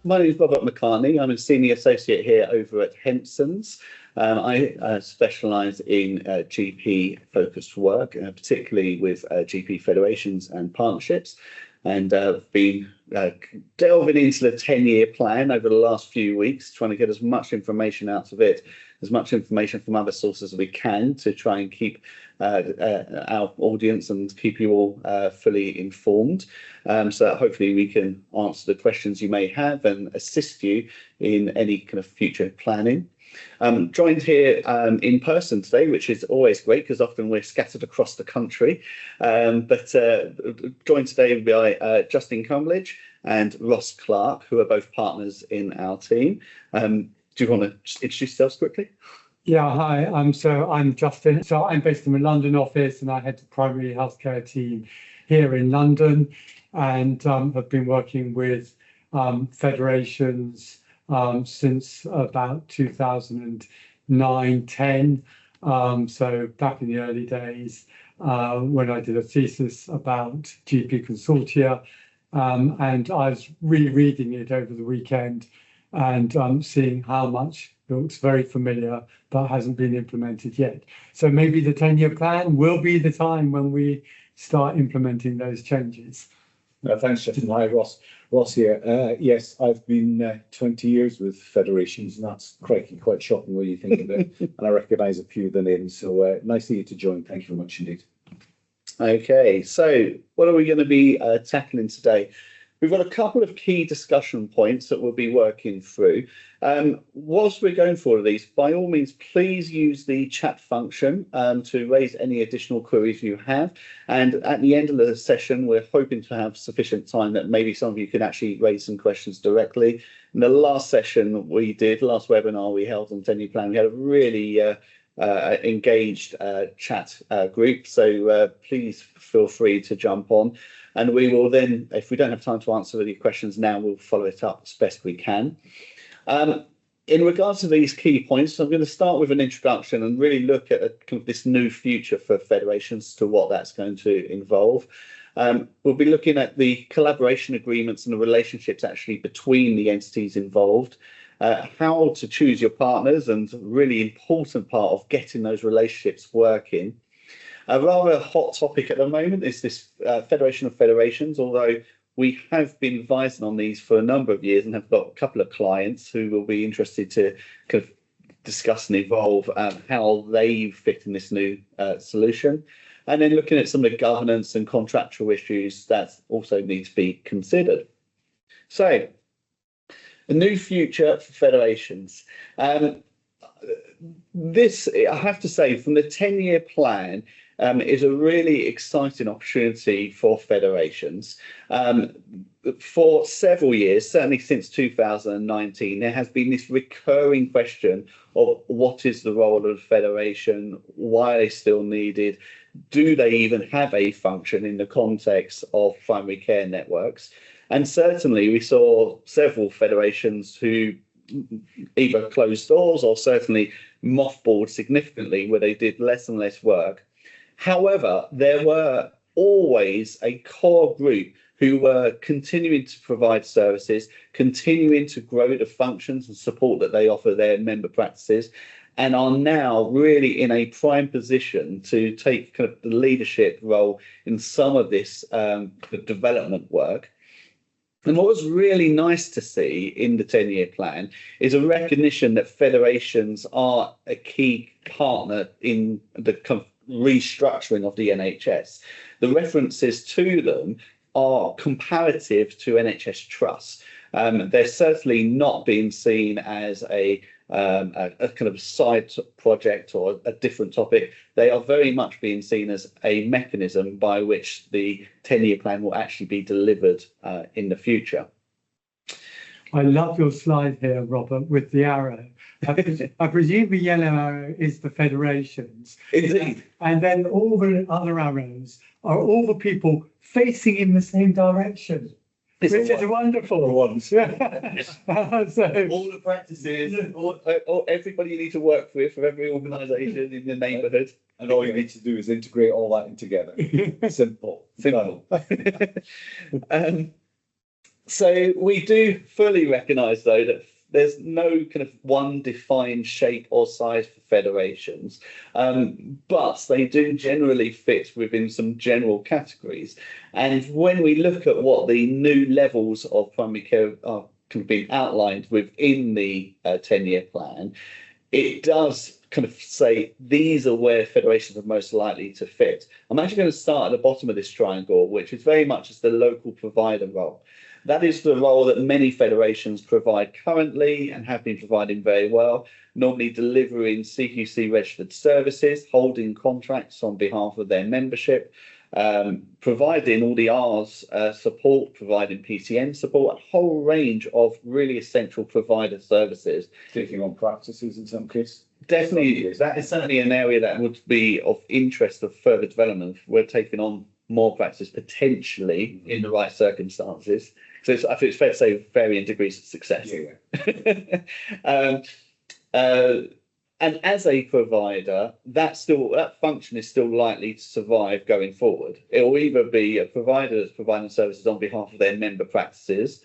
My name is Robert McCartney. I'm a senior associate here over at Hempsons. I specialise in GP-focused work, particularly with GP federations and partnerships, and been delving into the 10-year plan over the last few weeks, trying to get as much information out of it, as much information from other sources as we can to try and keep our audience and keep you all fully informed, so that hopefully we can answer the questions you may have and assist you in any kind of future planning. Joined here in person today, which is always great because often we're scattered across the country. But joined today by Justin Cumberledge and Ross Clark, who are both partners in our team. Do you want to introduce yourselves quickly? Yeah, hi. I'm Justin. So I'm based in the London office, and I head the primary healthcare team here in London, and have been working with federations since about 2009-10. So back in the early days, when I did a thesis about GP consortia, and I was rereading it over the weekend and seeing how much looks very familiar but hasn't been implemented yet. So maybe the 10-year plan will be the time when we start implementing those changes. Thanks, Justin. Hi, Ross. Ross here. Yes, I've been 20 years with federations, and that's crikey, quite shocking when you think of it. And I recognise a few of the names. So nice of you to join. Thank you very much indeed. Okay, so what are we going to be tackling today? We've got a couple of key discussion points that we'll be working through. Whilst we're going through all of these, by all means, please use the chat function to raise any additional queries you have. And at the end of the session, we're hoping to have sufficient time that maybe some of you can actually raise some questions directly. In the last session last webinar we held on 10-year plan, we had a really engaged chat group. So please feel free to jump on. And we will then, if we don't have time to answer any questions now, we'll follow it up as best we can. In regards to these key points, I'm going to start with an introduction and really look at this new future for federations to what that's going to involve. We'll be looking at the collaboration agreements and the relationships actually between the entities involved, how to choose your partners, and a really important part of getting those relationships working. A rather hot topic at the moment is this Federation of Federations, although we have been advising on these for a number of years and have got a couple of clients who will be interested to kind of discuss and evolve how they fit in this new solution. And then looking at some of the governance and contractual issues that also need to be considered. So, a new future for federations. This, I have to say, from the 10-year plan, is a really exciting opportunity for federations. For several years, certainly since 2019, there has been this recurring question of what is the role of the federation, why are they still needed, do they even have a function in the context of primary care networks? And certainly we saw several federations who either closed doors or certainly mothballed significantly, where they did less and less work. However, there were always a core group who were continuing to provide services, continuing to grow the functions and support that they offer their member practices, and are now really in a prime position to take kind of the leadership role in some of this development work. And what was really nice to see in the 10-year plan is a recognition that federations are a key partner in the restructuring of the NHS. The references to them are comparative to NHS trusts. They're certainly not being seen as a kind of side project or a different topic. They are very much being seen as a mechanism by which the 10-year plan will actually be delivered in the future. I love your slide here, Robert, with the arrow. I presume the yellow arrow is the federations. Indeed. And then all the other arrows are all the people facing in the same direction. Which is wonderful. Ones. So, all the practices, everybody you need to work with for every organisation in the neighbourhood. And all you need to do is integrate all that in together. Simple. Simple. So we do fully recognise, though, that there's no kind of one defined shape or size for federations, but they do generally fit within some general categories. And when we look at what the new levels of primary care are kind of being outlined within the 10-year plan, it does kind of say these are where federations are most likely to fit. I'm actually going to start at the bottom of this triangle, which is very much as the local provider role. That is the role that many federations provide currently and have been providing very well, normally delivering CQC registered services, holding contracts on behalf of their membership, providing all the R's support, providing PCN support, a whole range of really essential provider services. Taking on practices in some case. Definitely, that is certainly an area that would be of interest of further development. We're taking on more practices potentially in the right circumstances. So I think it's fair to say varying degrees of success. Yeah. And as a provider, that function is still likely to survive going forward. It will either be a provider that's providing services on behalf of their member practices,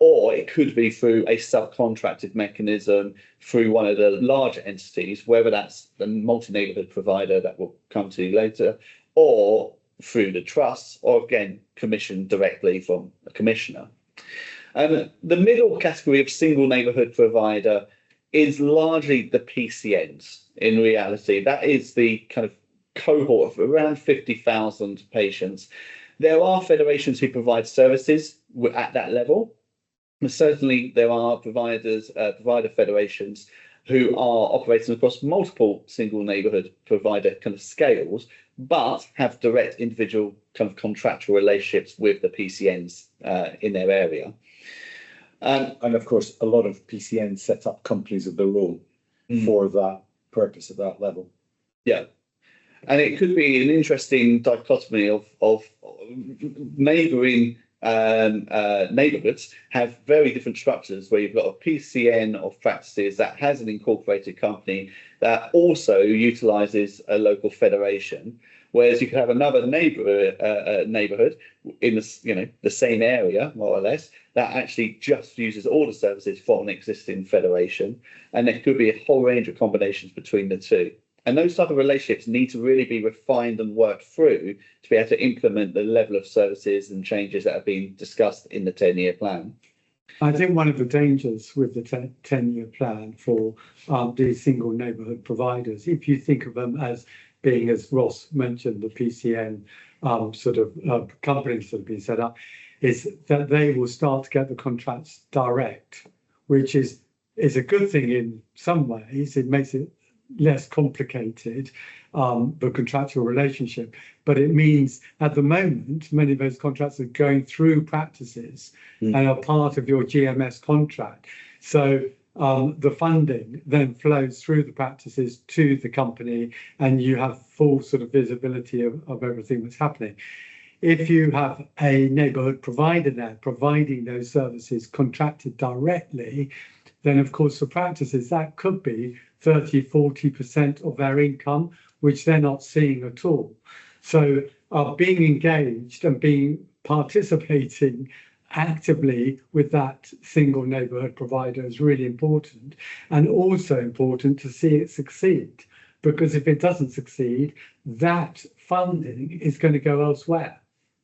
or it could be through a subcontracted mechanism through one of the larger entities, whether that's the multi-neighbourhood provider that we'll come to later, or through the trusts, or again, commissioned directly from a commissioner. The middle category of single neighbourhood provider is largely the PCNs in reality. That is the kind of cohort of around 50,000 patients. There are federations who provide services at that level. Certainly, there are provider federations who are operating across multiple single neighbourhood provider kind of scales, but have direct individual kind of contractual relationships with the PCNs in their area. And of course, a lot of PCNs set up companies of their own for that purpose at that level. Yeah. And it could be an interesting dichotomy of neighbouring neighbourhoods have very different structures, where you've got a PCN of practices that has an incorporated company that also utilises a local federation, whereas you could have another neighbourhood in the same area, more or less, that actually just uses all the services from an existing federation. And there could be a whole range of combinations between the two. And those type of relationships need to really be refined and worked through to be able to implement the level of services and changes that have been discussed in the 10-year plan. I think one of the dangers with the 10-year plan for these single neighbourhood providers, if you think of them as being, as Ross mentioned, the PCN companies that have been set up, is that they will start to get the contracts direct, which is a good thing in some ways. It makes it less complicated, the contractual relationship, but it means at the moment many of those contracts are going through practices and are part of your GMS contract. So the funding then flows through the practices to the company, and you have full sort of visibility of everything that's happening. If you have a neighbourhood provider there providing those services contracted directly, then of course the practices, that could be 30–40% of their income, which they're not seeing at all. So being engaged and participating actively with that single neighbourhood provider is really important, and also important to see it succeed, because if it doesn't succeed, that funding is going to go elsewhere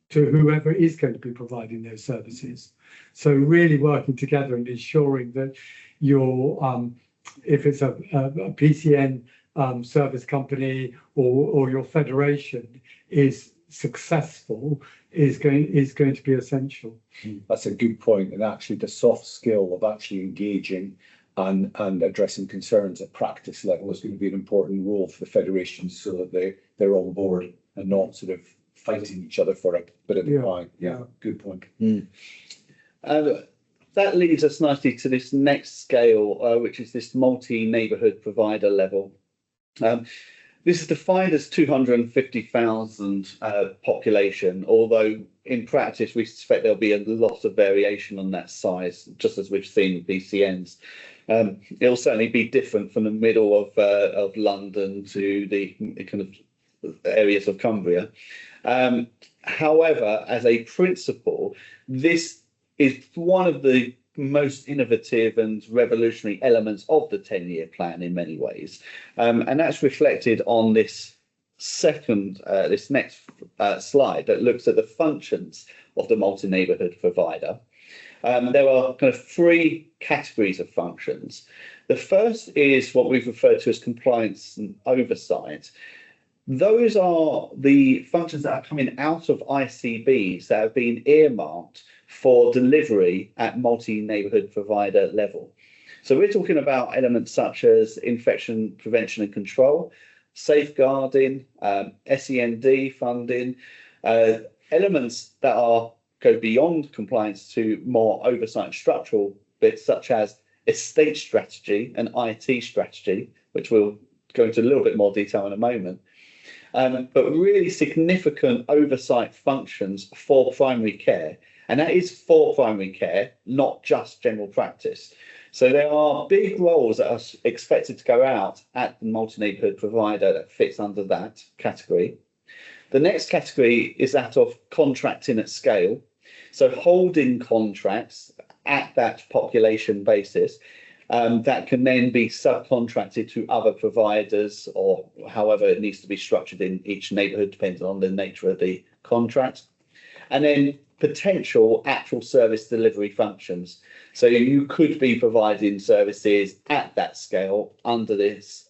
to whoever is going to be providing those services. So really working together and ensuring that your if it's a PCN service company or your federation is successful is going to be essential. That's a good point. And actually the soft skill of actually engaging and addressing concerns at practice level is going to be an important role for the federations, so that they're on board and not sort of fighting each other for a bit of the pie. Yeah, good point. That leads us nicely to this next scale, which is this multi-neighbourhood provider level. This is defined as 250,000 population, although in practice we suspect there'll be a lot of variation on that size, just as we've seen with BCNs. It'll certainly be different from the middle of London to the kind of areas of Cumbria. However, as a principle, this is one of the most innovative and revolutionary elements of the 10-year plan in many ways. And that's reflected on this next slide that looks at the functions of the multi-neighbourhood provider. There are kind of three categories of functions. The first is what we've referred to as compliance and oversight. Those are the functions that are coming out of ICBs that have been earmarked for delivery at multi-neighbourhood provider level. So we're talking about elements such as infection prevention and control, safeguarding, SEND funding, elements that go beyond compliance to more oversight and structural bits such as estate strategy and IT strategy, which we'll go into a little bit more detail in a moment. But really significant oversight functions for primary care. And that is for primary care, not just general practice. So there are big roles that are expected to go out at the multi-neighbourhood provider that fits under that category. The next category is that of contracting at scale. So holding contracts at that population basis that can then be subcontracted to other providers, or however it needs to be structured in each neighbourhood, depending on the nature of the contract. And then potential actual service delivery functions. So you could be providing services at that scale under this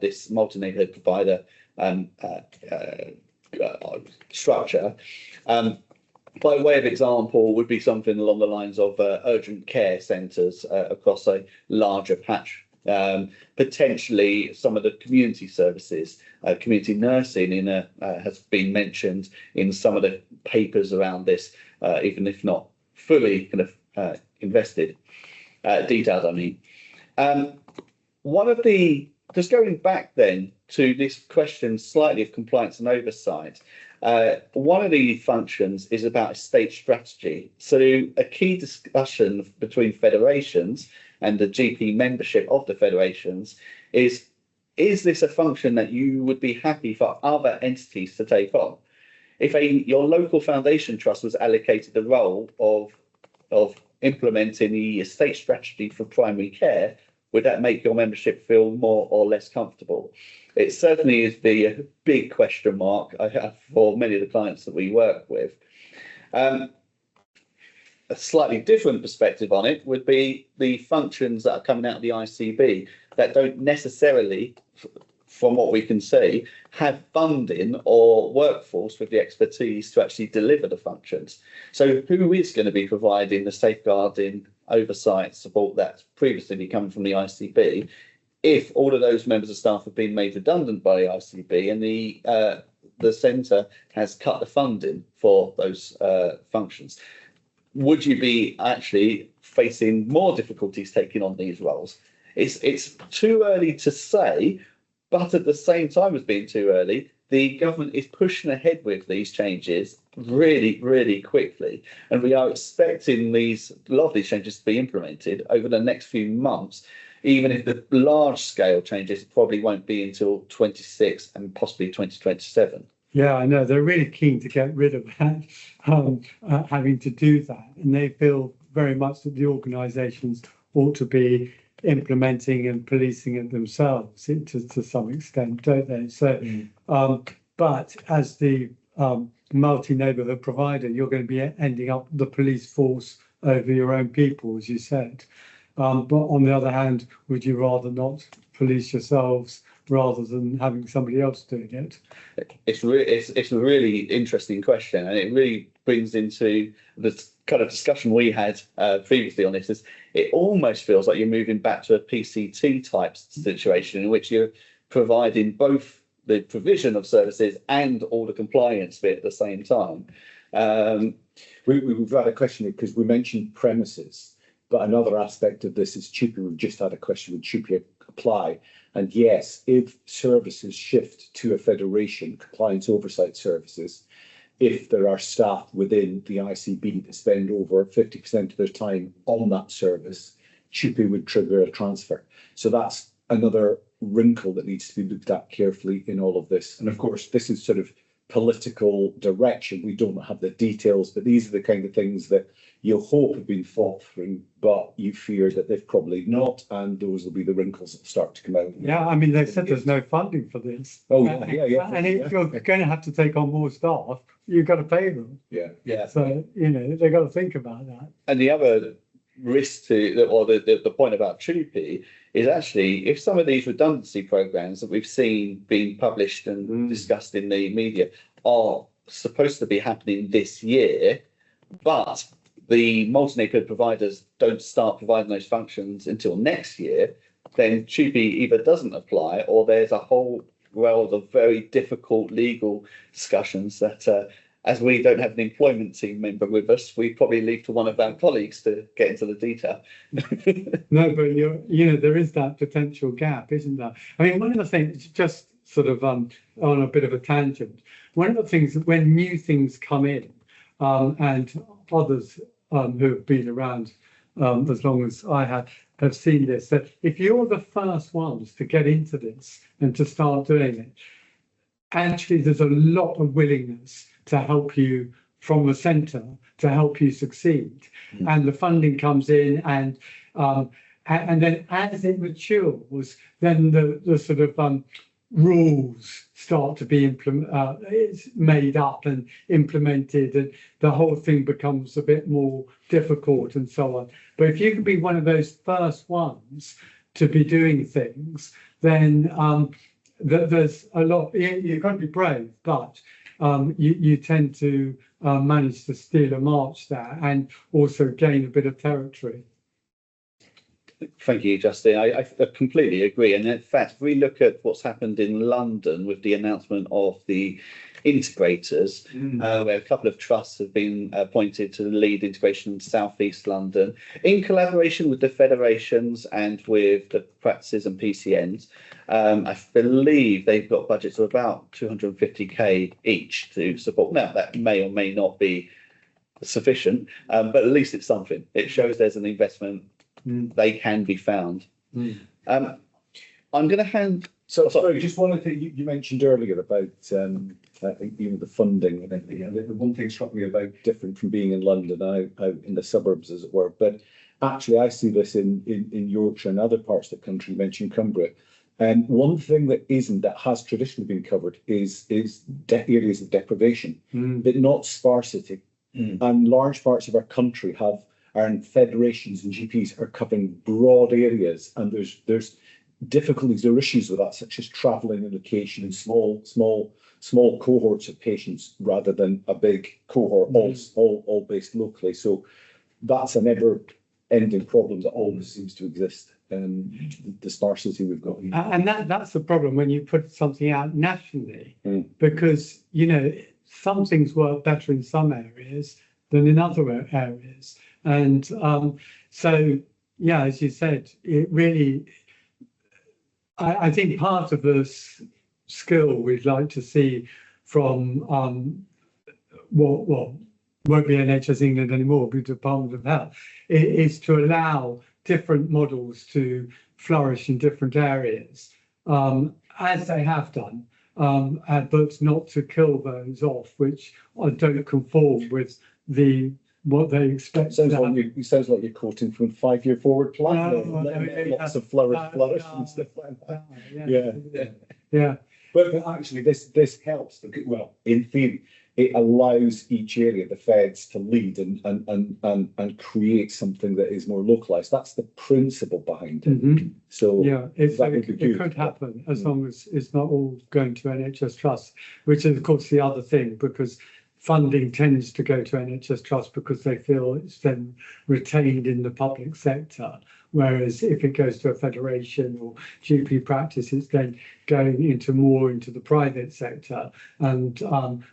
this multi-neighbourhood provider structure. By way of example, would be something along the lines of urgent care centres across a larger patch. Potentially some of the community services, community nursing has been mentioned in some of the papers around this, even if not fully kind of invested, detailed, I mean. Just going back then to this question slightly of compliance and oversight, one of the functions is about estate strategy. So a key discussion between federations and the GP membership of the federations is this a function that you would be happy for other entities to take on? If your local foundation trust was allocated the role of implementing the estate strategy for primary care, would that make your membership feel more or less comfortable? It certainly is a big question mark I have for many of the clients that we work with. A slightly different perspective on it would be the functions that are coming out of the ICB that don't necessarily, from what we can see, have funding or workforce with the expertise to actually deliver the functions. So who is going to be providing the safeguarding, oversight, support that's previously been coming from the ICB if all of those members of staff have been made redundant by the ICB and the centre has cut the funding for those functions? Would you be actually facing more difficulties taking on these roles? It's too early to say, but at the same time as being too early, the government is pushing ahead with these changes really, really quickly. And we are expecting a lot of these changes to be implemented over the next few months, even if the large scale changes probably won't be until 26 and possibly 2027. Yeah, I know. They're really keen to get rid of that, having to do that. And they feel very much that the organisations ought to be implementing and policing it themselves to some extent, don't they? So, but as the multi-neighbourhood provider, you're going to be ending up the police force over your own people, as you said. But on the other hand, would you rather not police yourselves rather than having somebody else doing it? It's a really interesting question, and it really brings into the kind of discussion we had previously on this. It almost feels like you're moving back to a PCT type situation in which you're providing both the provision of services and all the compliance bit at the same time. We've had a question because we mentioned premises, but another aspect of this is TUPE. We've just had a question, would TUPE apply? And yes, if services shift to a federation, compliance oversight services, if there are staff within the ICB that spend over 50% of their time on that service, TUPE would trigger a transfer. So that's another wrinkle that needs to be looked at carefully in all of this. And of course, this is sort of political direction. We don't have the details, but these are the kind of things that you hope have been thought through, but you fear that they've probably not, and those will be the wrinkles that start to come out. Yeah, I mean, they said there's no funding for this. Oh, yeah. And if you're going to have to take on more staff, you've got to pay them. Yeah. So, they've got to think about that. And the other risk the point about TUPE is actually, if some of these redundancy programs that we've seen being published and discussed in the media are supposed to be happening this year, but the multi-neighbourhood providers don't start providing those functions until next year, then TUPE either doesn't apply, or there's a whole world of very difficult legal discussions that, as we don't have an employment team member with us, we probably leave to one of our colleagues to get into the detail. No, but there is that potential gap, isn't there? I mean, one of the things, just sort of on a bit of a tangent, one of the things when new things come in, and others who have been around as long as I have seen this, that if you're the first ones to get into this and to start doing it, actually there's a lot of willingness to help you from the centre to help you succeed. And the funding comes in, and then as it matures, then the sort of rules start to be made up and implemented, and the whole thing becomes a bit more difficult and so on. But if you can be one of those first ones to be doing things, then there's a lot. You've got to be brave, but you tend to manage to steal a march there and also gain a bit of territory. Thank you, Justin. I completely agree. And in fact, if we look at what's happened in London with the announcement of the integrators, where a couple of trusts have been appointed to lead integration in South East London, in collaboration with the federations and with the practices and PCNs, I believe they've got budgets of about 250k each to support. Now, that may or may not be sufficient, but at least it's something. It shows there's an investment. They can be found. I'm going to hand. So, sorry, just one thing you mentioned earlier about the funding and everything. And the one thing struck me about different from being in London, out in the suburbs, as it were. But actually, I see this in Yorkshire and other parts of the country. You mentioned Cumbria. And one thing that has traditionally been covered is areas of deprivation, but not sparsity. And large parts of our country and federations and GPs are covering broad areas, and there's difficulties or issues with that, such as travelling and location in small cohorts of patients rather than a big cohort, all based locally. So that's an ever-ending problem that always seems to exist. The sparsity we've got here. And that's the problem when you put something out nationally, because some things work better in some areas than in other areas. And so, yeah, as you said, it really, I think part of the skill we'd like to see from what won't be NHS England anymore, but Department of Health, is to allow different models to flourish in different areas, as they have done, but not to kill those off which don't conform with what they expect. Sounds like you're quoting from 5-year forward plan. Lots of flourish and stuff like that. Yeah. But actually, this helps. Well, in theory, it allows each area, the feds, to lead and create something that is more localized. That's the principle behind it. So yeah, it could happen as long as it's not all going to NHS Trust, which is of course the other thing, because funding tends to go to NHS Trust because they feel it's then retained in the public sector. Whereas if it goes to a federation or GP practice, it's then going more into the private sector, and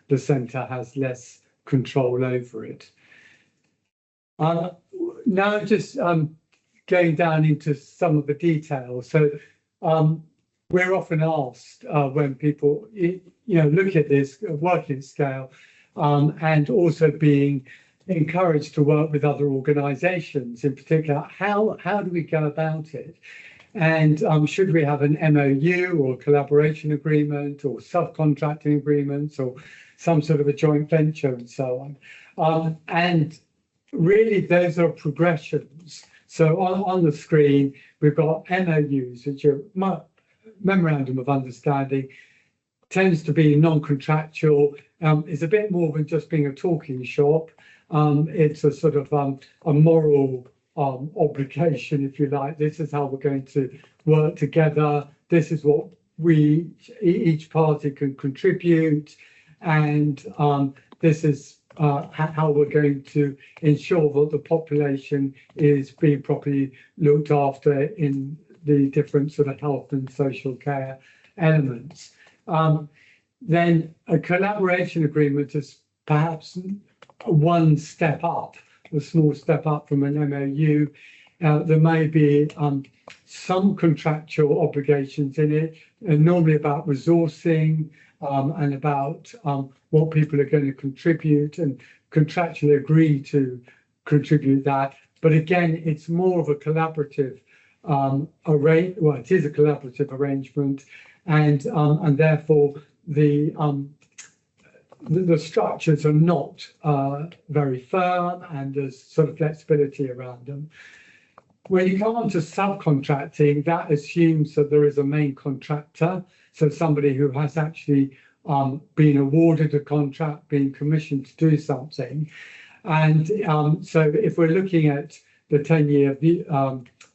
the centre has less control over it. Now just going down into some of the details. So we're often asked when people look at this working scale, and also being encouraged to work with other organisations in particular, how do we go about it? And should we have an MOU or collaboration agreement or subcontracting agreements or some sort of a joint venture and so on. And really, those are progressions. So on the screen, we've got MOUs, which are memorandum of understanding, tends to be non-contractual. It's a bit more than just being a talking shop. It's a sort of a moral obligation, if you like. This is how we're going to work together. This is what each party can contribute, and this is how we're going to ensure that the population is being properly looked after in the different sort of health and social care elements. Then a collaboration agreement is perhaps one step up, a small step up from an MOU. There may be some contractual obligations in it, and normally about resourcing and about what people are going to contribute and contractually agree to contribute that. But again, it's more of a collaborative well, it is a collaborative arrangement, and therefore the structures are not very firm, and there's sort of flexibility around them. When you come on to subcontracting, that assumes that there is a main contractor, so somebody who has actually been awarded a contract, been commissioned to do something. And so if we're looking at the 10-year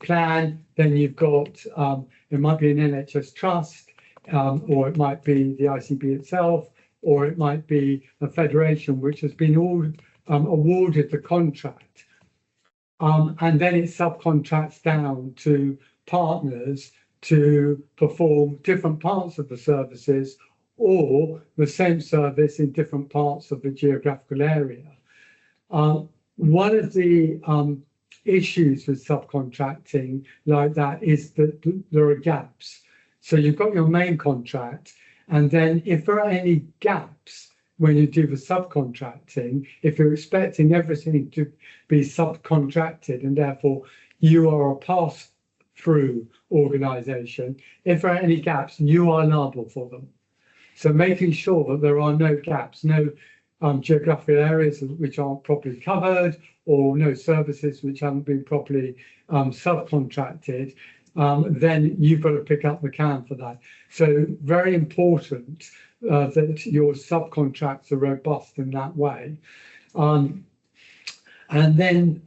plan, then you've got, it might be an NHS trust, or it might be the ICB itself, or it might be a federation which has been awarded the contract. And then it subcontracts down to partners to perform different parts of the services or the same service in different parts of the geographical area. One of the issues with subcontracting like that is that there are gaps. So you've got your main contract, and then if there are any gaps when you do the subcontracting, if you're expecting everything to be subcontracted and therefore you are a pass-through organisation, if there are any gaps, you are liable for them. So making sure that there are no gaps, no geographical areas which aren't properly covered, or no services which haven't been properly subcontracted, then you've got to pick up the can for that. So very important that your subcontracts are robust in that way. And then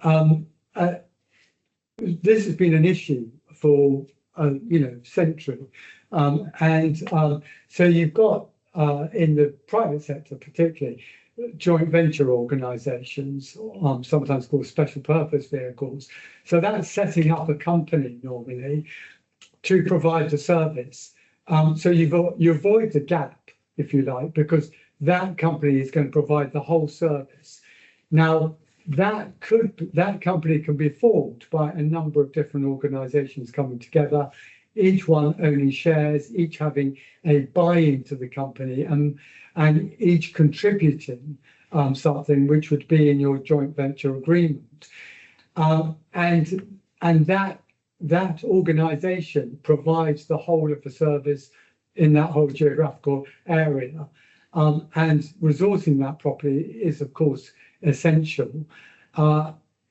this has been an issue for century. So you've got in the private sector particularly, joint venture organisations, sometimes called special purpose vehicles. So that's setting up a company normally to provide the service. So you avoid the gap, if you like, because that company is going to provide the whole service. Now, that company can be formed by a number of different organisations coming together, each one owning shares, each having a buy-in to the company, and each contributing something which would be in your joint venture agreement. And that organisation provides the whole of the service in that whole geographical area. And resourcing that properly is, of course, essential.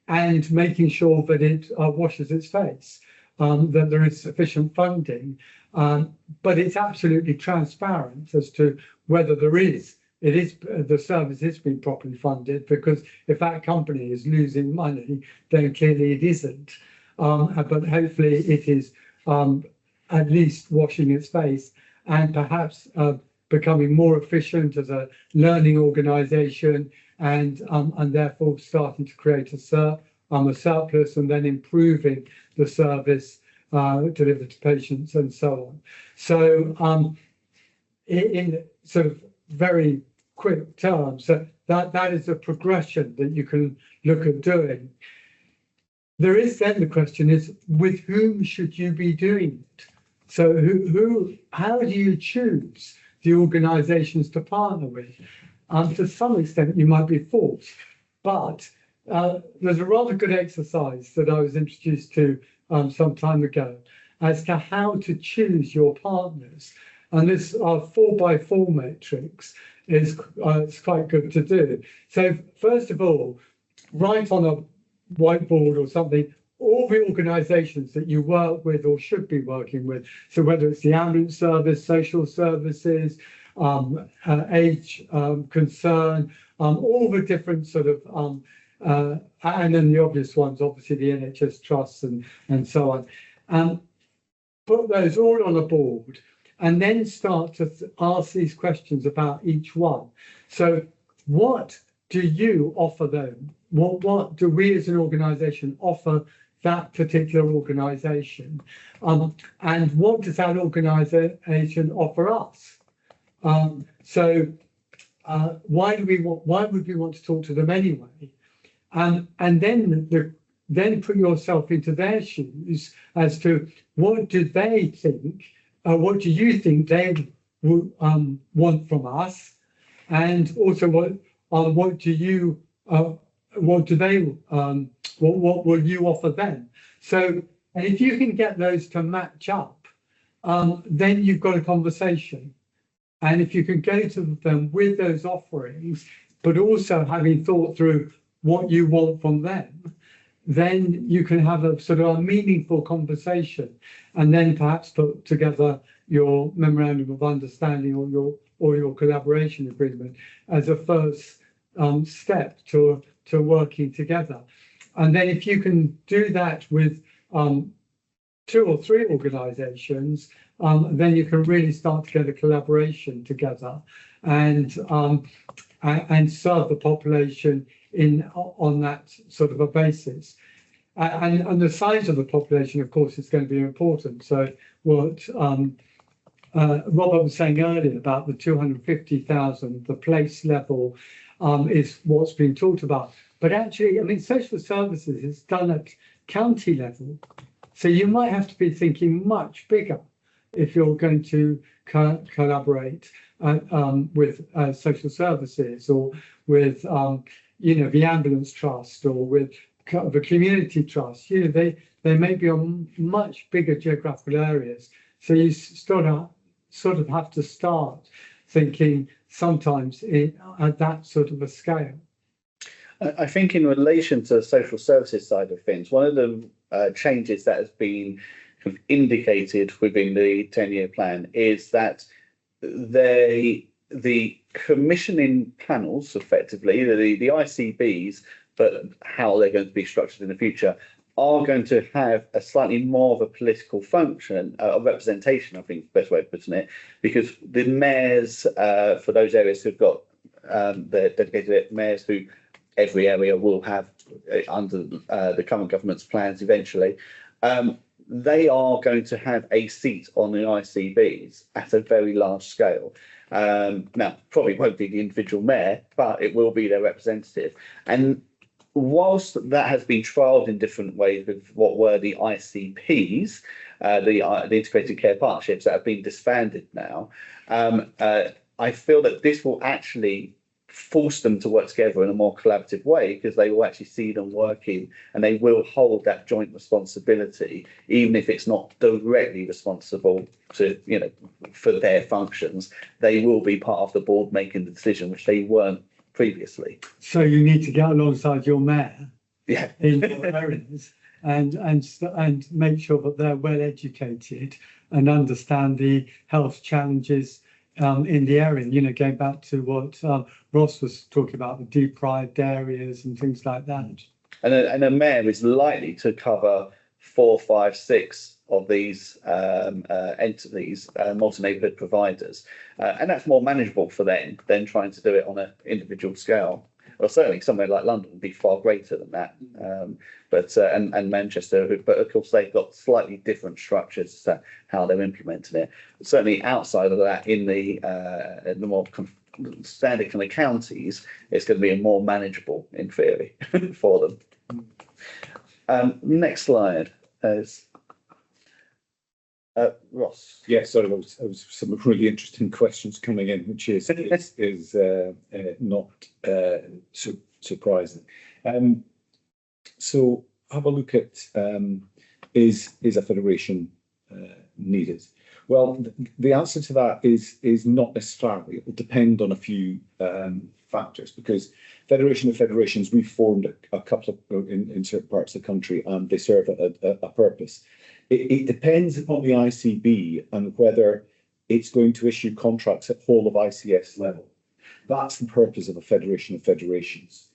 And making sure that it washes its face, that there is sufficient funding, but it's absolutely transparent as to whether the service is being properly funded, because if that company is losing money, then clearly it isn't. But hopefully it is at least washing its face and perhaps becoming more efficient as a learning organisation, and therefore starting to create a surplus and then improving the service delivered to patients and so on. So in sort of very quick terms, that is a progression that you can look at doing. There is then the question is, with whom should you be doing it? So how do you choose the organisations to partner with? To some extent, you might be forced, but there's a rather good exercise that I was introduced to some time ago, as to how to choose your partners. And this 4x4 matrix is it's quite good to do. So first of all, write on a whiteboard or something all the organisations that you work with or should be working with. So whether it's the ambulance service, social services, age concern, all the different sort of and then the obvious ones, obviously the NHS trusts and so on. Put those all on a board and then start to ask these questions about each one. So what do you offer them? What do we as an organisation offer that particular organisation? And what does that organisation offer us? Why would we want to talk to them anyway? And then put yourself into their shoes as to what do they think, what do you think they would want from us, and also what will you offer them? So, and if you can get those to match up, then you've got a conversation. And if you can go to them with those offerings, but also having thought through what you want from them, then you can have a sort of a meaningful conversation, and then perhaps put together your memorandum of understanding or your collaboration agreement as a first step to working together. And then if you can do that with 2 or 3 organisations, then you can really start to get a collaboration together and serve the population on that sort of a basis. And the size of the population, of course, is going to be important. So what Robert was saying earlier about the 250,000, the place level, is what's being talked about. But actually, I mean, social services is done at county level. So you might have to be thinking much bigger if you're going to collaborate with social services or with, the ambulance trust or with the community trust. They may be on much bigger geographical areas. So you sort of have to start thinking sometimes at that sort of a scale. I think in relation to the social services side of things, one of the changes that has been kind of indicated within the 10-year plan is that the commissioning panels, effectively, the ICBs, but how they're going to be structured in the future, are going to have a slightly more of a political function, of representation, I think is the best way of putting it, because the mayors for those areas who've got the dedicated mayors who every area will have under the current government's plans eventually, they are going to have a seat on the ICBs at a very large scale. Now, probably won't be the individual mayor, but it will be their representative. And whilst that has been trialled in different ways with what were the ICPs, the integrated care partnerships that have been disbanded now, I feel that this will actually force them to work together in a more collaborative way, because they will actually see them working and they will hold that joint responsibility, even if it's not directly responsible to, for their functions. They will be part of the board making the decision, which they weren't previously. So you need to get alongside your mayor, yeah, in your areas and make sure that they're well educated and understand the health challenges in the area, going back to what Ross was talking about, the deprived areas and things like that. And a mayor is likely to cover 4, 5, 6 of these entities, multi-neighbourhood providers. And that's more manageable for them than trying to do it on an individual scale. Well, certainly somewhere like London would be far greater than that. And Manchester, but of course they've got slightly different structures to how they're implementing it. But certainly outside of that, in the more standard kind of counties, it's going to be more manageable in theory for them. Next slide is Ross. Yeah, sorry, there was some really interesting questions coming in, which is not surprising. So have a look at is a federation needed? Well, the answer to that is not necessarily. It will depend on a few factors, because Federation of Federations, we've formed a couple of in certain parts of the country, and they serve a purpose. It depends upon the ICB and whether it's going to issue contracts at whole of ICS level. That's the purpose of a Federation of Federations,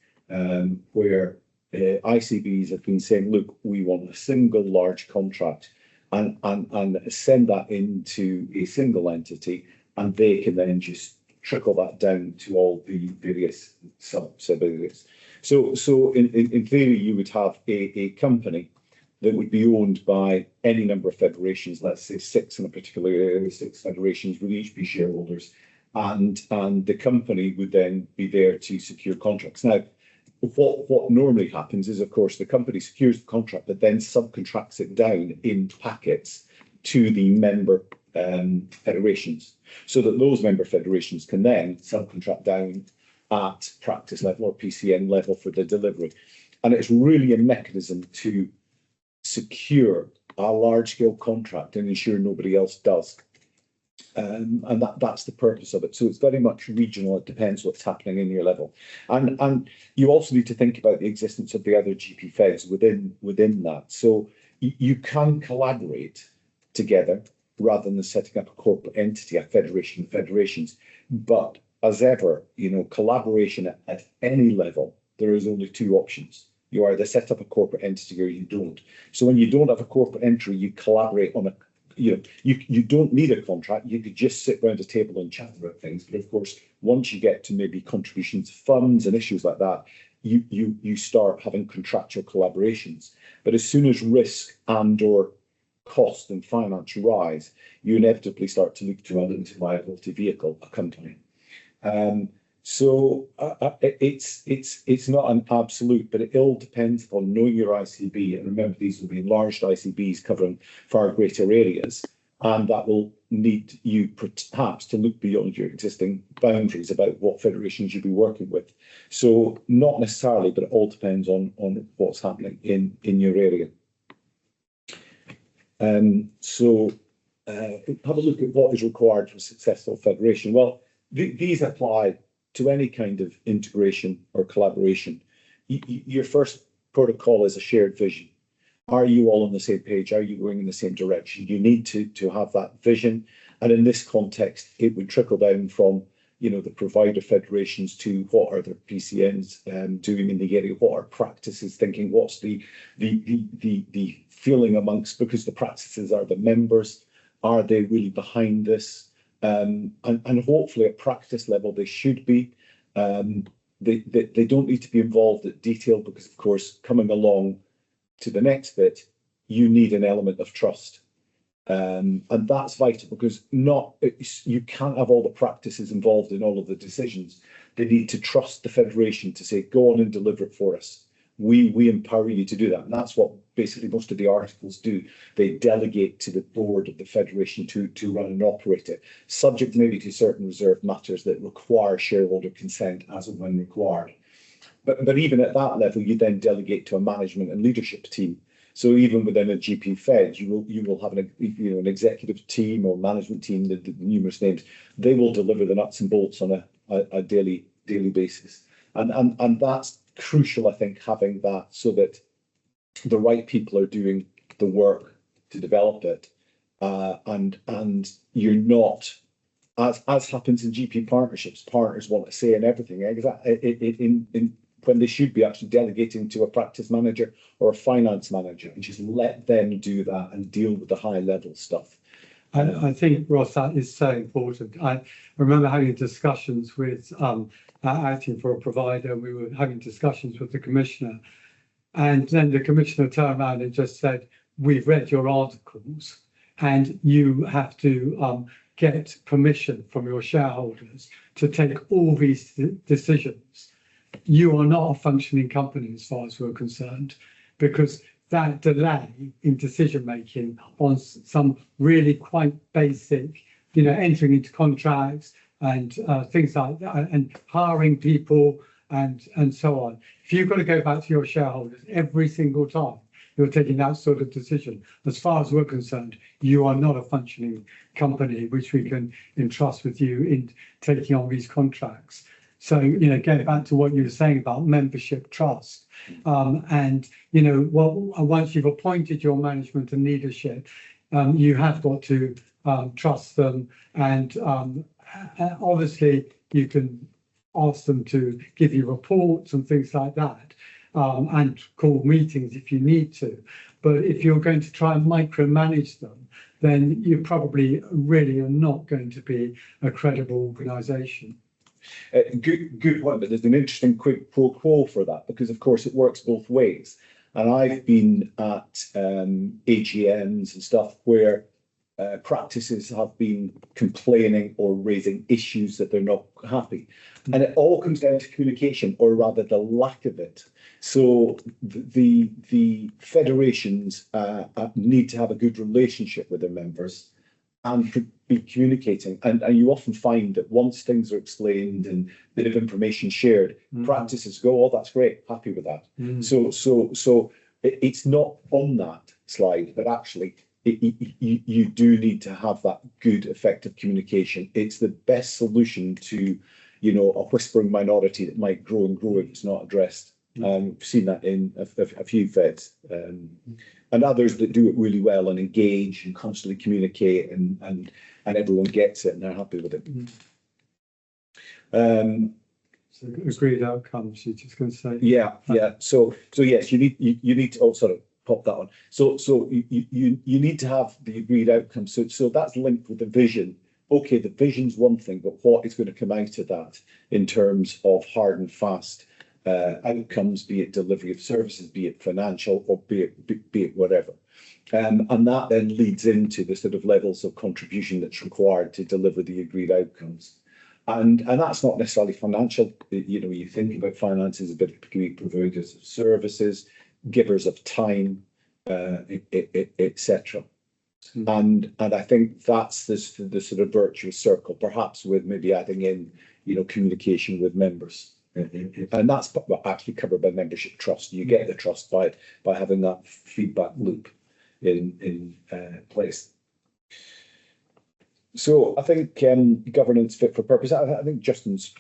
where ICBs have been saying, look, we want a single large contract, and send that into a single entity, and they can then just trickle that down to all the various subsidiaries. So in theory, you would have a company that would be owned by any number of federations, let's say 6 in a particular area, 6 federations would each be shareholders, and the company would then be there to secure contracts. Now, what normally happens is, of course, the company secures the contract, but then subcontracts it down in packets to the member federations, so that those member federations can then subcontract down at practice level or PCN level for the delivery. And it's really a mechanism to secure a large-scale contract and ensure nobody else does. And that's the purpose of it. So it's very much regional. It depends what's happening in your level. And you also need to think about the existence of the other GP feds within that. So you can collaborate together rather than setting up a corporate entity, a federation of federations. But as ever, collaboration at any level, there is only 2 options. You either set up a corporate entity or you don't. So when you don't have a corporate entry, you collaborate on you don't need a contract. You could just sit around a table and chat about things. But of course, once you get to maybe contributions to funds and issues like that, you start having contractual collaborations. But as soon as risk and/or cost and finance rise, you inevitably start to look to a limited liability vehicle, a company. So it's not an absolute, but it all depends upon knowing your ICB. And remember, these will be enlarged ICBs covering far greater areas, and that will need you perhaps to look beyond your existing boundaries about what federations you'll be working with. So not necessarily, but it all depends on what's happening in your area. So have a look at what is required for a successful federation. Well, these apply to any kind of integration or collaboration. Your first protocol is a shared vision. Are you all on the same page? Are you going in the same direction? You need to have that vision. And in this context, it would trickle down from the provider federations to what are the PCNs doing in the area, what are practices thinking, what's the feeling amongst, because the practices are the members, are they really behind this? And hopefully at practice level, they should be. They don't need to be involved at detail, because of course, coming along to the next bit, you need an element of trust. And that's vital, because you can't have all the practices involved in all of the decisions. They need to trust the federation to say, go on and deliver it for us. We empower you to do that. And that's what basically most of the articles do. They delegate to the board of the federation to run and operate it, subject maybe to certain reserved matters that require shareholder consent as and when required. But even at that level, you then delegate to a management and leadership team. So even within a GP Fed, you will have an executive team or management team, the numerous names. They will deliver the nuts and bolts on a daily basis, and that's crucial, I think, having that, so that the right people are doing the work to develop it, and you're not, as happens in GP partnerships, partners want to say in everything, exactly when they should be actually delegating to a practice manager or a finance manager, and just let them do that and deal with the high level stuff. And I think, Ross, that is so important. I remember having discussions with acting for a provider, and we were having discussions with the commissioner, and then the commissioner turned around and just said, we've read your articles and you have to get permission from your shareholders to take all these decisions. You are not a functioning company as far as we're concerned, because that delay in decision making on some really quite basic, entering into contracts and things like that, and hiring people and so on. If you've got to go back to your shareholders every single time you're taking that sort of decision. As far as we're concerned, you are not a functioning company which we can entrust with you in taking on these contracts. So, going back to what you were saying about membership trust, and, once you've appointed your management and leadership, you have got to trust them. And obviously, you can ask them to give you reports and things like that, and call meetings if you need to. But if you're going to try and micromanage them, then you probably really are not going to be a credible organisation. Good point, but there's an interesting quid pro quo for that, because of course it works both ways. And I've been at AGMs and stuff where practices have been complaining or raising issues that they're not happy. And it all comes down to communication, or rather the lack of it. So the federations need to have a good relationship with their members and be communicating. And you often find that once things are explained and a bit of information shared, practices go, oh, that's great, happy with that. So it's not on that slide, but actually you do need to have that good, effective communication. It's the best solution to, a whispering minority that might grow and grow if it's not addressed. We've seen that in a few feds, and others that do it really well and engage and constantly communicate, and everyone gets it and they're happy with it. So agreed outcomes, you're just going to say? Yeah. So yes, you need to sort of pop that on. So you need to have the agreed outcomes. So that's linked with the vision. Okay, the vision's one thing, but what is going to come out of that in terms of hard and fast outcomes, be it delivery of services, be it financial, or be it whatever. And that then leads into the sort of levels of contribution that's required to deliver the agreed outcomes. And that's not necessarily financial. You think about finances a bit, providers of services, givers of time, etc. And I think that's the sort of virtuous circle, perhaps with maybe adding in, communication with members. And that's actually covered by membership trust. You get the trust by having that feedback loop in place. So I think governance fit for purpose. I think Justin's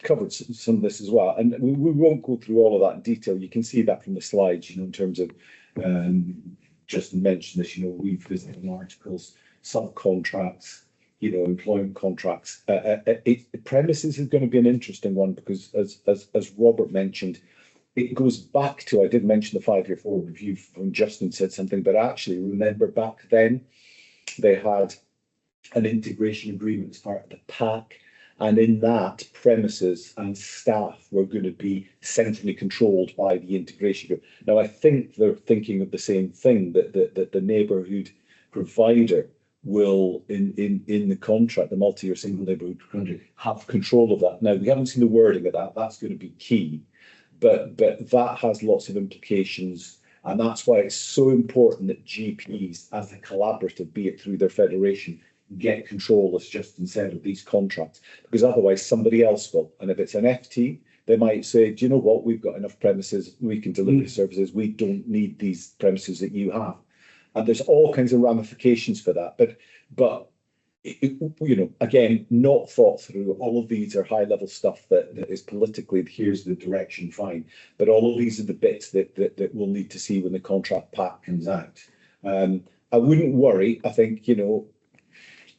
covered some of this as well, and we won't go through all of that in detail. You can see that from the slides, in terms of Justin mentioned this. We've visited in articles, subcontracts, employment contracts. Premises is going to be an interesting one, because as Robert mentioned, it goes back to, I did mention the 5-year forward review from Justin said something, but actually remember back then they had an integration agreement as part of the pack, and in that, premises and staff were going to be centrally controlled by the integration group. Now, I think they're thinking of the same thing, that the neighbourhood provider will, in the contract, the multi-year single neighbourhood contract, have control of that. Now, we haven't seen the wording of that. That's going to be key, but that has lots of implications, and that's why it's so important that GPs, as a collaborative, be it through their federation, get control, as Justin said, of these contracts, because otherwise somebody else will. And if it's an FT, they might say, do you know what, we've got enough premises, we can deliver services, we don't need these premises that you have. And there's all kinds of ramifications for that. But again, not thought through. All of these are high level stuff that is politically, here's the direction, fine. But all of these are the bits that we'll need to see when the contract pack comes out. I wouldn't worry. I think,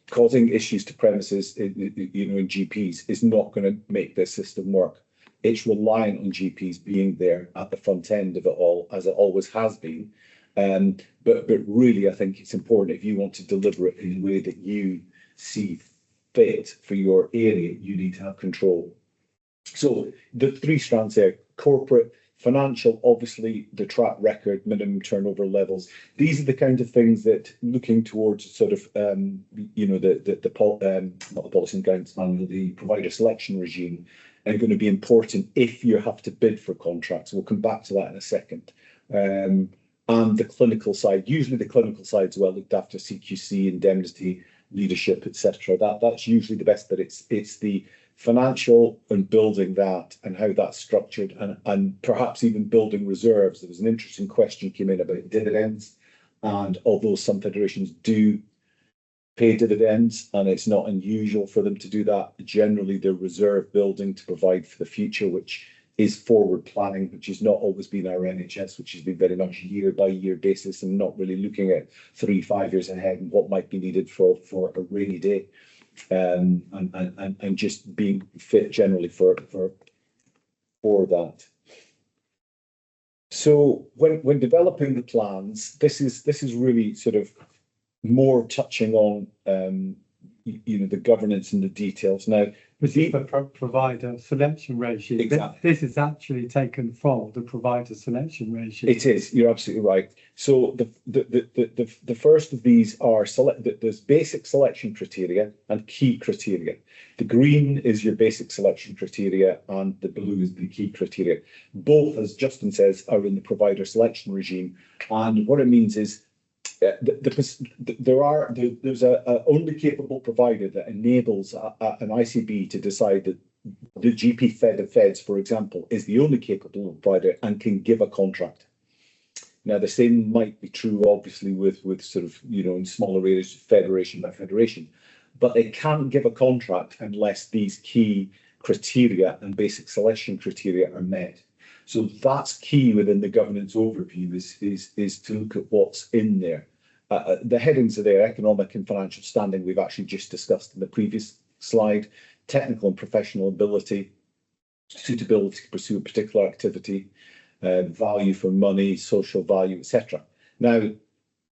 causing issues to premises, in GPs is not going to make this system work. It's reliant on GPs being there at the front end of it all, as it always has been. But really, I think it's important, if you want to deliver it in a way that you see fit for your area, you need to have control. So the 3 strands there: corporate, financial, obviously the track record, minimum turnover levels. These are the kind of things that, looking towards sort of not the policy and guidance manual, the provider selection regime, are going to be important if you have to bid for contracts. We'll come back to that in a second. And the clinical side, usually the clinical side is well looked after, CQC, indemnity, leadership, etc. That's usually the best, but it's the financial and building that and how that's structured, and perhaps even building reserves. There was an interesting question came in about dividends, and although some federations do pay dividends and it's not unusual for them to do that, generally they're reserve building to provide for the future, which is forward planning, which has not always been our NHS, which has been very much year by year basis and not really looking at 3-5 years ahead and what might be needed for a rainy day, and just being fit generally for that. So when developing the plans, this is really sort of more touching on the governance and the details. Now, This is the provider selection regime. Exactly. This is actually taken from the provider selection regime. It is. You're absolutely right. So the first of these are there's basic selection criteria and key criteria. The green is your basic selection criteria, and the blue is the key criteria. Both, as Justin says, are in the provider selection regime, and what it means is there's a only capable provider that enables an ICB to decide that the GP feds, for example, is the only capable provider and can give a contract. Now, the same might be true, obviously, with sort of, in smaller areas, federation by federation, but they can't give a contract unless these key criteria and basic selection criteria are met. So that's key within the governance overview is to look at what's in there. The headings are there: economic and financial standing, we've actually just discussed in the previous slide, technical and professional ability, suitability to pursue a particular activity, value for money, social value, etc. Now,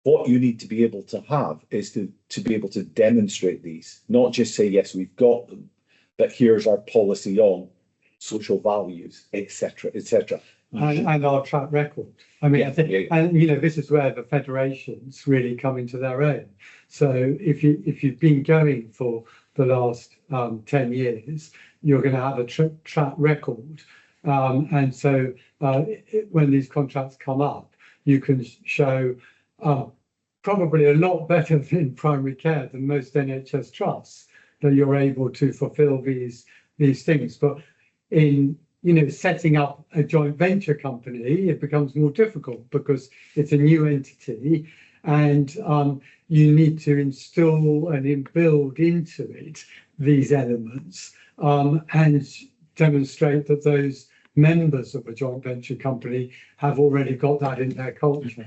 what you need to be able to have is to be able to demonstrate these, not just say, yes, we've got them, but here's our policy on social values, etc., etc. And our track record. I mean, and this is where the federations really come into their own. So if you've been going for the last 10 years, you're going to have a track record, and so when these contracts come up, you can show probably a lot better in primary care than most NHS trusts that you're able to fulfil these things. But in setting up a joint venture company, it becomes more difficult because it's a new entity, and you need to install and build into it these elements, and demonstrate that those members of a joint venture company have already got that in their culture.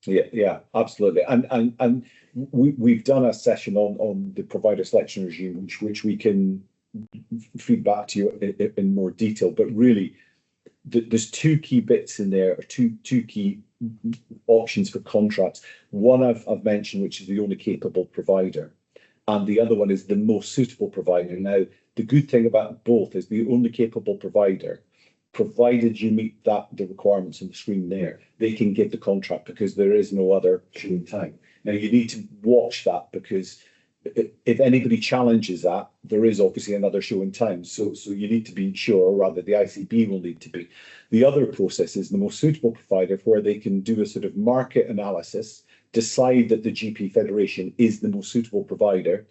Yeah, absolutely. And we've done a session on the provider selection regime, which we can feed back to you in more detail. But really, there's two key bits in there, or two key options for contracts. One I've mentioned, which is the only capable provider, and the other one is the most suitable provider. Now, the good thing about both is the only capable provider, provided you meet the requirements on the screen there, they can give the contract because there is no other showing time. Now, you need to watch that, because if anybody challenges that, there is obviously another show in time. So you need to be sure, or rather the ICB will need to be. The other process is the most suitable provider, where they can do a sort of market analysis, decide that the GP Federation is the most suitable provider,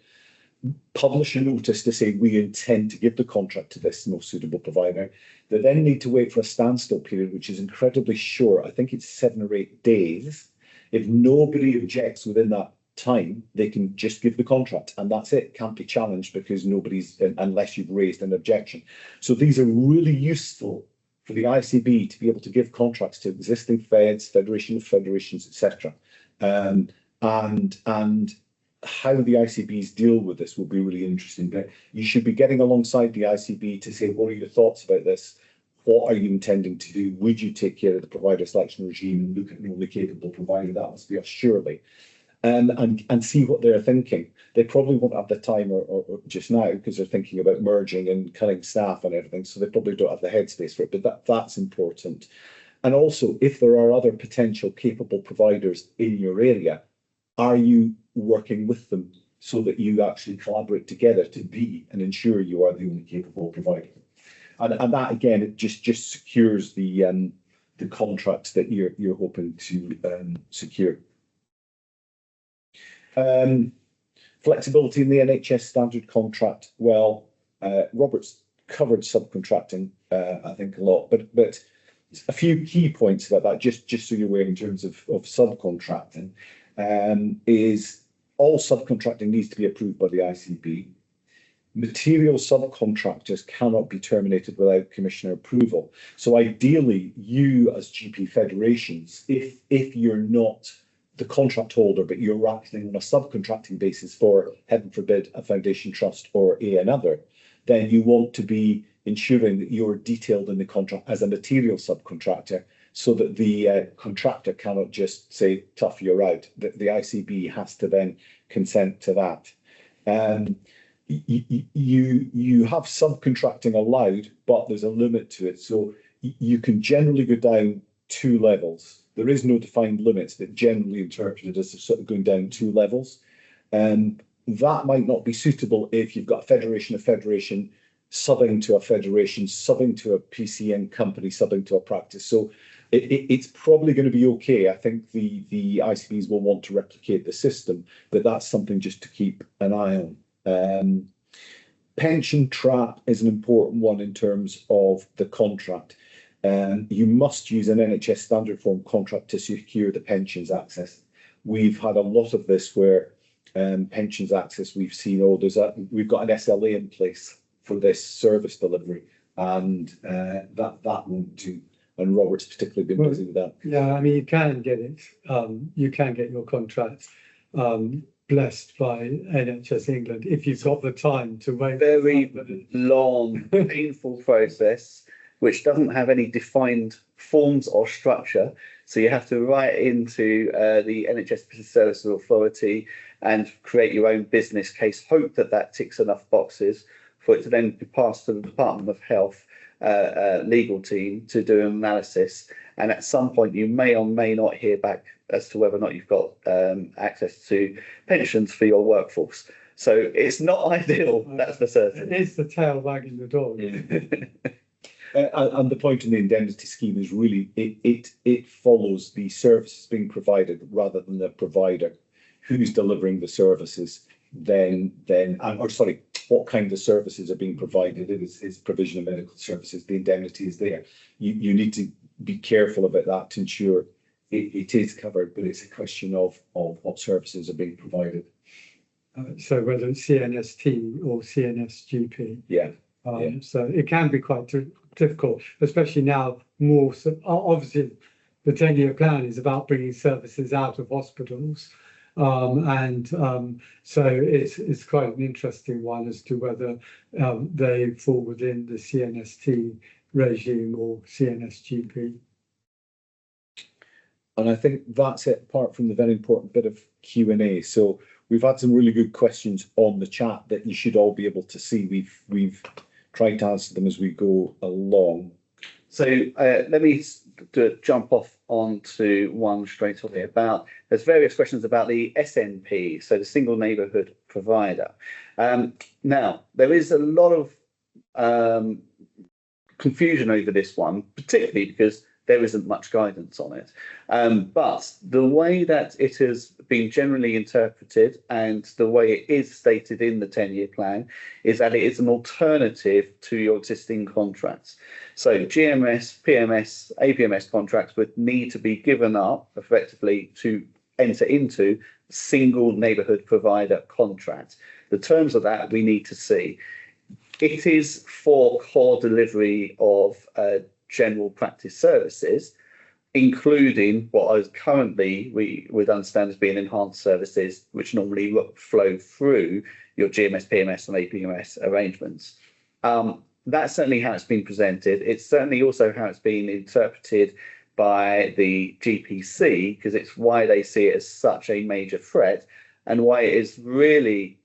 publish a notice to say we intend to give the contract to this most suitable provider. They then need to wait for a standstill period, which is incredibly short. I think it's 7 or 8 days. If nobody objects within that time, they can just give the contract, and that's it. Can't be challenged because nobody's, unless you've raised an objection. So these are really useful for the ICB to be able to give contracts to existing feds, federation of federations, etc. And how the ICBs deal with this will be really interesting. But you should be getting alongside the ICB to say, what are your thoughts about this? What are you intending to do? Would you take care of the provider selection regime and look at an only capable provider? That must be us, surely. And see what they're thinking. They probably won't have the time or just now, because they're thinking about merging and cutting staff and everything. So they probably don't have the headspace for it, but that's important. And also, if there are other potential capable providers in your area, are you working with them so that you actually collaborate together to be and ensure you are the only capable provider? And that, again, it just secures the contracts that you're hoping to secure. Flexibility in the NHS standard contract. Well, Robert's covered subcontracting, I think, a lot, but a few key points about that, just so you're aware in terms of subcontracting, is all subcontracting needs to be approved by the ICB. Material subcontractors cannot be terminated without commissioner approval. So ideally, you as GP federations, if you're not the contract holder, but you're acting on a subcontracting basis for, heaven forbid, a foundation trust or another, then you want to be ensuring that you're detailed in the contract as a material subcontractor, so that the contractor cannot just say, tough, you're out. The ICB has to then consent to that. You have subcontracting allowed, but there's a limit to it. So you can generally go down 2 levels. There is no defined limits, but generally interpreted as sort of going down 2 levels. That might not be suitable if you've got a federation subbing to a federation, subbing to a PCN company, subbing to a practice. So it's probably going to be okay. I think the ICBs will want to replicate the system, but that's something just to keep an eye on. Pension trap is an important one in terms of the contract. You must use an NHS standard form contract to secure the pensions access. We've had a lot of this where pensions access, we've seen, we've got an SLA in place for this service delivery, and that won't do. And Robert's particularly been busy with that. Yeah, I mean, you can get it. You can get your contract blessed by NHS England if you've got the time to wait. Very long, painful process, which doesn't have any defined forms or structure. So you have to write into the NHS Business Services Authority and create your own business case, hope that ticks enough boxes for it to then be passed to the Department of Health legal team to do an analysis. And at some point, you may or may not hear back as to whether or not you've got access to pensions for your workforce. So it's not ideal, that's for certain. It is the tail wagging the dog. And the point in the indemnity scheme is really it follows the services being provided rather than the provider. Who's delivering the services, what kind of services are being provided. It is provision of medical services. The indemnity is there. You need to be careful about that to ensure it is covered, but it's a question of what services are being provided. So whether it's CNST or CNSGP. Yeah. So it can be quite difficult, especially now more. So obviously, the 10-year plan is about bringing services out of hospitals. So it's quite an interesting one as to whether they fall within the CNST regime or CNSGP. And I think that's it, apart from the very important bit of Q&A. So we've had some really good questions on the chat that you should all be able to see. We've tried to answer them as we go along. So let me jump off onto one straight away there's various questions about the SNP, so the single neighbourhood provider. Now, there is a lot of confusion over this one, particularly because there isn't much guidance on it. But the way that it has been generally interpreted and the way it is stated in the 10-year plan is that it is an alternative to your existing contracts. So GMS, PMS, APMS contracts would need to be given up effectively to enter into single neighbourhood provider contract. The terms of that we need to see. It is for core delivery of general practice services, including what is currently we would understand as being enhanced services, which normally flow through your GMS, PMS and APMS arrangements. That's certainly how it's been presented. It's certainly also how it's been interpreted by the GPC, because it's why they see it as such a major threat and why it is really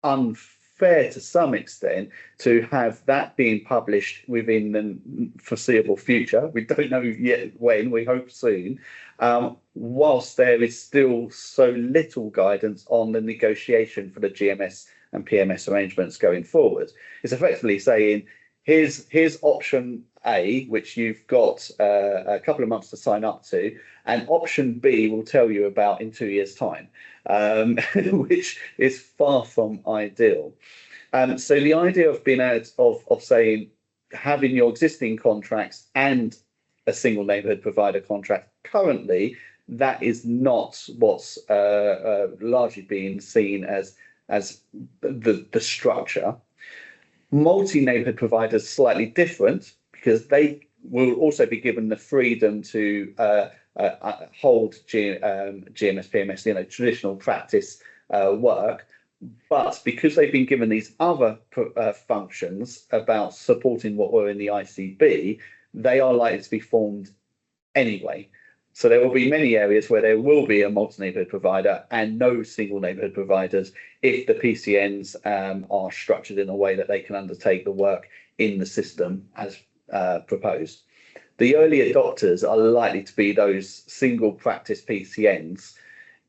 unfair to some extent to have that being published within the foreseeable future. We don't know yet when, we hope soon, whilst there is still so little guidance on the negotiation for the GMS and PMS arrangements going forward. It's effectively saying, here's option A, which you've got a couple of months to sign up to, and option B will tell you about in 2 years' time, which is far from ideal. So the idea of being able of saying having your existing contracts and a single neighbourhood provider contract currently, that is not what's largely being seen as the structure. Multi-neighbourhood providers slightly different because they will also be given the freedom to hold GMS, PMS, traditional practice work. But because they've been given these other functions about supporting what were in the ICB, they are likely to be formed anyway. So there will be many areas where there will be a multi-neighbourhood provider and no single neighbourhood providers if the PCNs are structured in a way that they can undertake the work in the system as proposed. The early adopters are likely to be those single practice PCNs,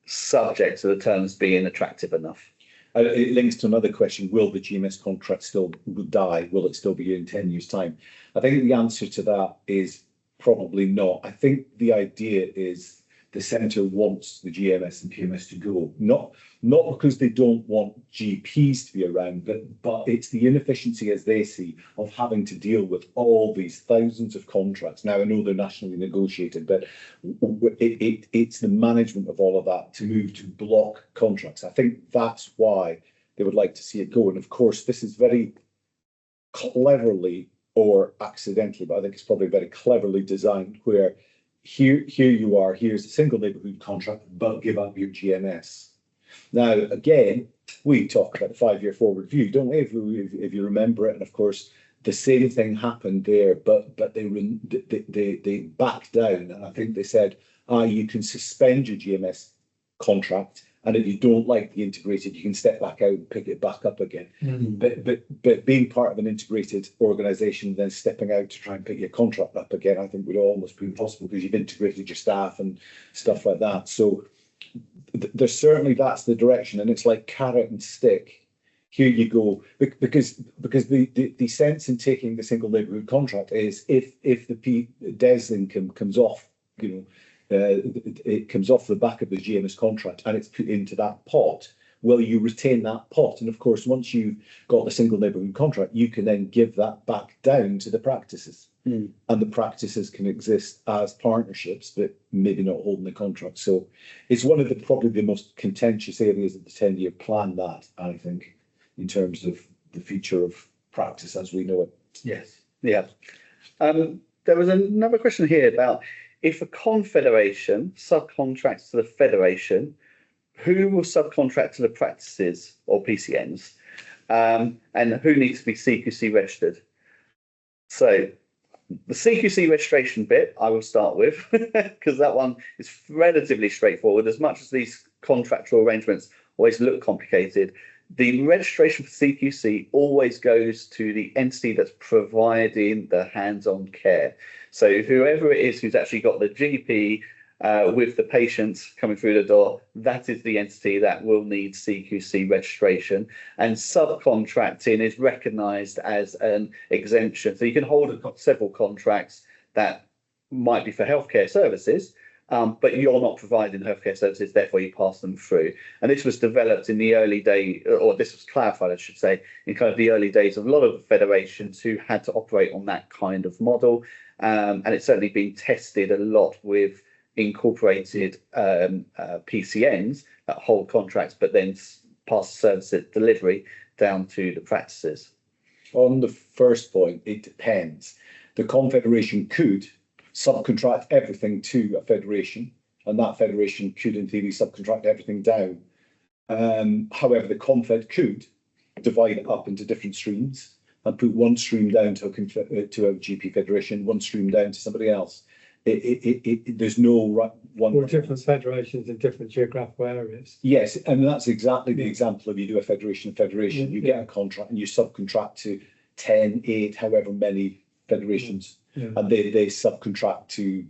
subject to the terms being attractive enough. It links to another question: will the GMS contract still die? Will it still be in 10 years' time? I think the answer to that is probably not. I think the idea is the centre wants the GMS and PMS to go, not because they don't want GPs to be around, but it's the inefficiency, as they see, of having to deal with all these thousands of contracts. Now, I know they're nationally negotiated, but it's the management of all of that to move to block contracts. I think that's why they would like to see it go. And of course, this is very cleverly or accidentally, but I think it's probably very cleverly designed, where here you are, here's a single neighbourhood contract, but give up your GMS. Now, again, we talk about the 5-year forward view, don't we? If you remember it, and of course, the same thing happened there, but they backed down, and I think they said, you can suspend your GMS contract, and if you don't like the integrated, you can step back out and pick it back up again. But being part of an integrated organisation, then stepping out to try and pick your contract up again, I think would almost be impossible because you've integrated your staff and stuff like that. So there's certainly, that's the direction, and it's like carrot and stick. Here you go, because the sense in taking the single neighbourhood contract is if the DES income comes off, it comes off the back of the GMS contract and it's put into that pot, well, you retain that pot. And of course, once you've got the single neighbourhood contract, you can then give that back down to the practices. And the practices can exist as partnerships, but maybe not holding the contract. So it's one of the probably the most contentious areas of the 10-year plan, that, I think, in terms of the future of practice as we know it. Yes. Yeah. There was another question here about, if a confederation subcontracts to the federation, who will subcontract to the practices or PCNs, and who needs to be CQC registered? So the CQC registration bit I will start with, because that one is relatively straightforward. As much as these contractual arrangements always look complicated, the registration for CQC always goes to the entity that's providing the hands-on care. So whoever it is who's actually got the GP with the patients coming through the door, that is the entity that will need CQC registration. And subcontracting is recognised as an exemption. So you can hold several contracts that might be for healthcare services, but you're not providing healthcare services, therefore you pass them through. And this was developed in the early day, or this was clarified, I should say, in kind of the early days of a lot of the federations who had to operate on that kind of model. And it's certainly been tested a lot with incorporated PCNs that hold contracts, but then pass service delivery down to the practices. On the first point, it depends. The confederation could subcontract everything to a federation, and that federation could, in theory, subcontract everything down. However, the confed could divide it up into different streams and put one stream down to a GP federation, one stream down to somebody else. There's no one. Or different federations in different geographical areas. Yes, and that's exactly the example of, you do a federation, you get a contract and you subcontract to 10, 8, however many federations. And they subcontract to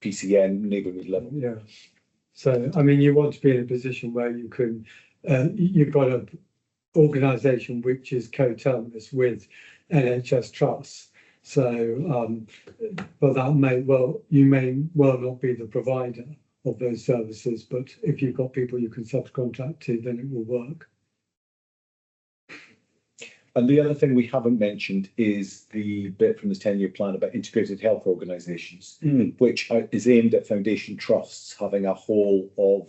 PCN neighbourhood level. Yeah. So, I mean, you want to be in a position where you can, you've got an organisation which is coterminous with NHS trusts. So, but that you may well not be the provider of those services, but if you've got people you can subcontract to, then it will work. And the other thing we haven't mentioned is the bit from the 10-year plan about integrated health organisations, which is aimed at foundation trusts having a whole of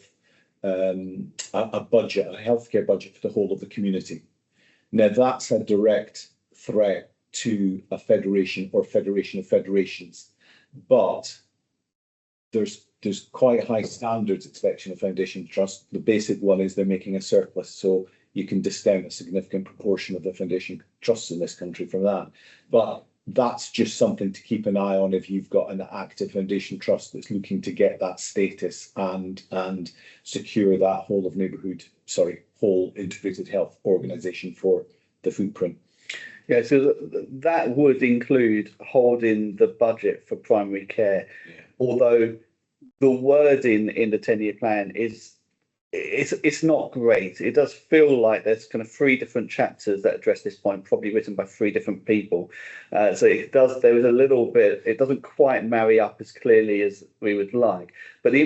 a budget, a healthcare budget for the whole of the community. Now, that's a direct threat to a federation or federation of federations, but there's quite high standards expected of foundation trust. The basic one is they're making a surplus, so you can discount a significant proportion of the foundation trusts in this country from that. But that's just something to keep an eye on if you've got an active foundation trust that's looking to get that status and secure that whole integrated health organisation for the footprint. Yeah, so that would include holding the budget for primary care, although the wording in the 10-year plan it's not great. It does feel like there's kind of 3 different chapters that address this point, probably written by 3 different people. So there was a little bit, it doesn't quite marry up as clearly as we would like. But what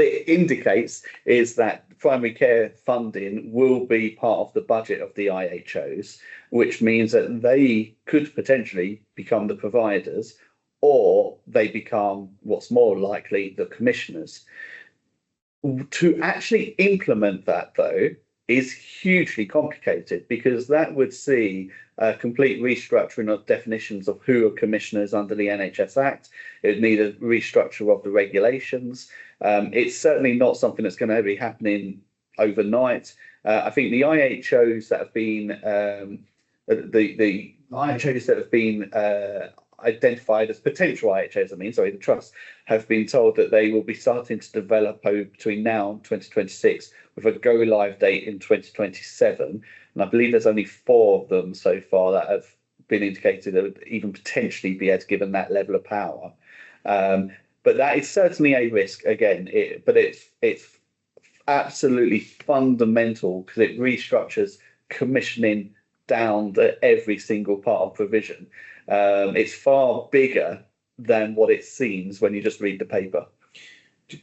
it indicates is that primary care funding will be part of the budget of the IHOs, which means that they could potentially become the providers, or they become, what's more likely, the commissioners. To actually implement that, though, is hugely complicated, because that would see a complete restructuring of definitions of who are commissioners under the NHS Act. It would need a restructure of the regulations. It's certainly not something that's going to be happening overnight. I think the IHOs that have been identified as potential IHOs, the trusts, have been told that they will be starting to develop between now and 2026 with a go live date in 2027. And I believe there's only 4 of them so far that have been indicated that would even potentially be able to given that level of power. But that is certainly a risk again, but it's absolutely fundamental because it restructures commissioning down to every single part of provision. It's far bigger than what it seems when you just read the paper.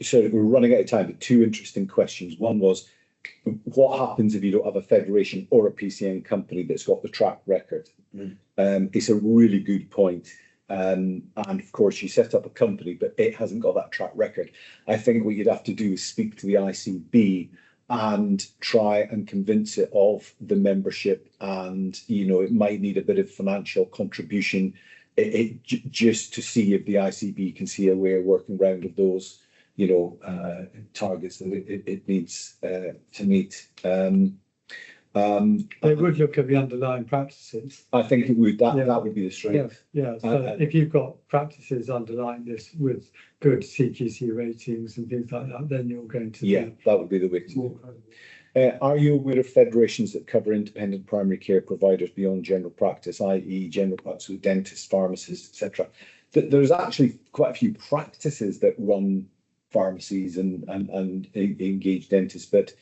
So we're running out of time, but 2 interesting questions. One was, what happens if you don't have a federation or a PCN company that's got the track record? It's a really good point. And of course, you set up a company, but it hasn't got that track record. I think what you'd have to do is speak to the ICB and try and convince it of the membership, and it might need a bit of financial contribution just to see if the ICB can see a way of working around of those targets that it needs to meet. They would look at the underlying practices. I think it would. That would be the strength. Yeah. So if you've got practices underlying this with good CQC ratings and things like that, then you're going to that would be the way to do it. Are you aware of federations that cover independent primary care providers beyond general practice, i.e., general practice with dentists, pharmacists, etc.? There's actually quite a few practices that run pharmacies and engage dentists, but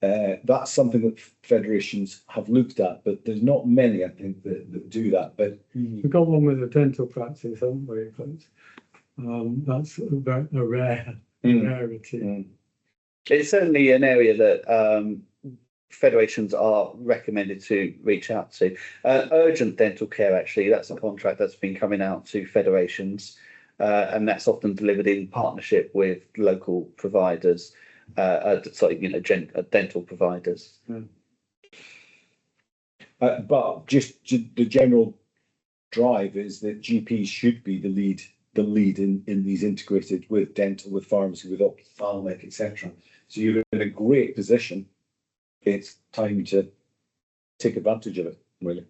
that's something that federations have looked at, but there's not many, I think, that do that. But we've got one with a dental practice, haven't we? But that's a rarity. It's certainly an area that federations are recommended to reach out to. Urgent dental care, actually, that's a contract that's been coming out to federations, and that's often delivered in partnership with local providers. Dental providers. But just the general drive is that GPs should be the lead in these integrated with dental, with pharmacy, with ophthalmic, etc. So you're in a great position. It's time to take advantage of it, really.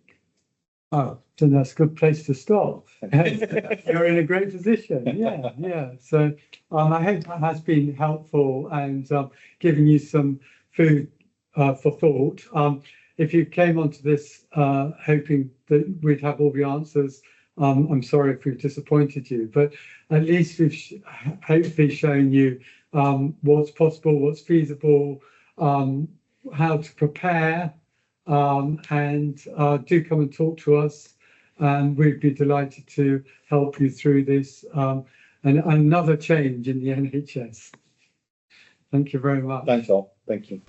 Oh, then that's a good place to stop. You're in a great position. Yeah. So I hope that has been helpful and giving you some food for thought. If you came onto this hoping that we'd have all the answers, I'm sorry if we've disappointed you, but at least we've hopefully shown you what's possible, what's feasible, how to prepare. And do come and talk to us, and we'd be delighted to help you through this and another change in the NHS. Thank you very much. Thanks all. Thank you.